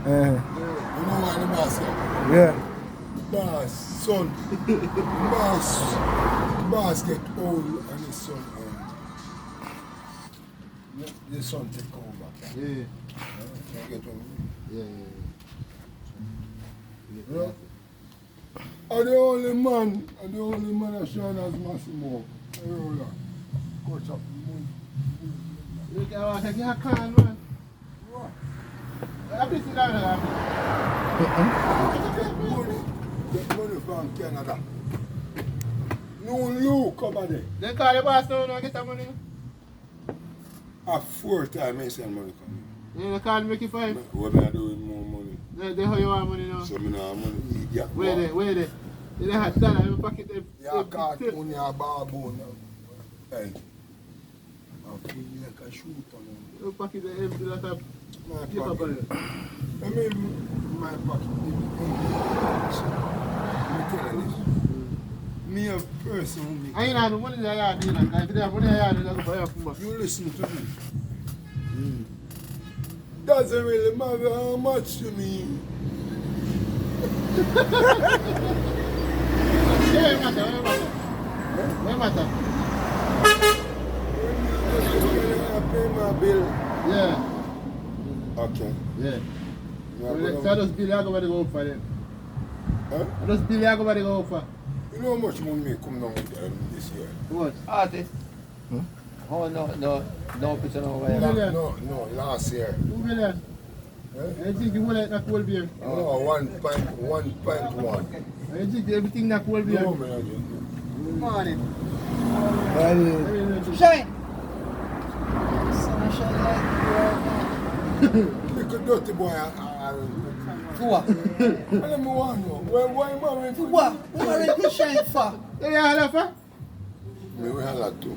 You know why the boss get? Yeah. Boss, son. Boss get old and his son. The son take over. Yeah. You get what I mean? Yeah. I'm the only man that shine as Massimo. Coach up. You can take your can, man. What? I'm just down there. Get money from Canada. No look over there. They call the boss now and get the money. A 4 times I send money come Yeah, they call make you fine. What I do with more money? They how you want money now. So I don't have money. Idiot. Where they? They have done in pocket them. Yeah, cartoon, yeah, baboon. Hey. I feel like a shooter now. You pocket the empty like a My paper pocket. ball. I mean, my pocket. Let me tell you this. Me a person. I ain't had no money in the yard, you know. If they have money in the yard, they go buy a phone. You listen to me. Doesn't really matter how much to me. Yeah, what matter? I pay my bill. Yeah. Okay. Yeah. Yeah, So those bills I go to go for them. Huh? Those bills I go to go for. You know how much money may come down with this year? What? Artist. Oh, no picture no way. Million. No, last year. 2 million. I think you want that cold beer. No, 1.1. I think everything that cold beer. No, man. Morning. Well, Shine. Sun shine like Little dirty boy. what? I don't want to know. Why am I married to What? What are you shine for? Yeah, Halafa. Me we have that too.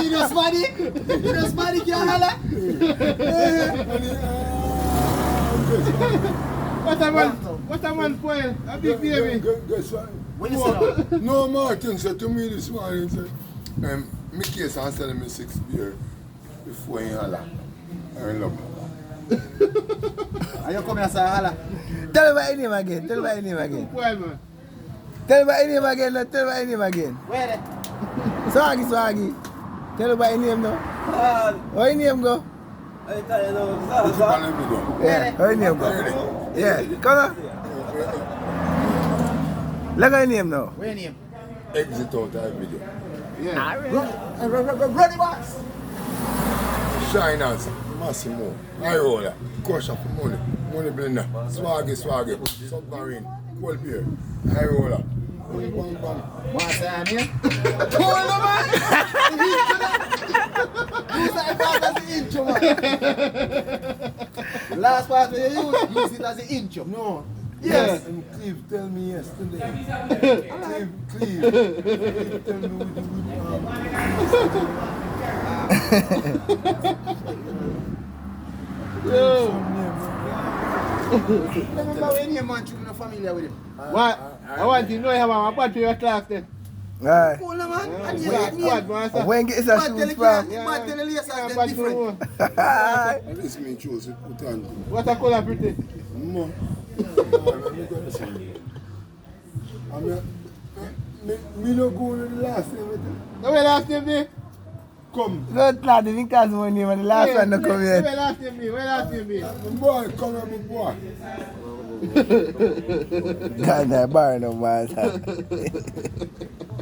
You know smarty? You know smarty can't holla? What a man for a big baby. Guess what? When you say that? No, Martin said to me this morning, he said, me case and selling me 6 beer before he holla. I love him. Are you coming as a holla? tell me about your name again. Tell me about your name again. Well, man. Tell me about your name again. Tell me about your name again. Where they? Swaggy. Tell me about your name now. How your name go? I tell you now. What's the name you do? Yeah, how your name go? Yeah, come on. Look at your name now. Where your name? Exit out that video. Yeah. Running box. Shiners, Massimo, Irola, Crush up money, money blender, swaggy, submarine, cold beer, Irola. Bang. What's that here? Hold on, man. Use that part as the intro, man. Last part where you use it as the intro. No. Yes. And Cleve tell me yesterday. Cleve tell me with Remember when your man you're not familiar with him? What? I want to know how I'm about to your class then. Alright. Cool, no, man. And you What, like man? Sir? When get that shoes from? Man, tell the lace Yeah, are but different. And this me choose it, put on. What a color pretty. No. Me no go to the last name with them. No, where last name be? Come. Don't try to think that's my name and the last one no come Where yet. last name be? Where last name be? Boy, come here, my boy. God, that bar no man.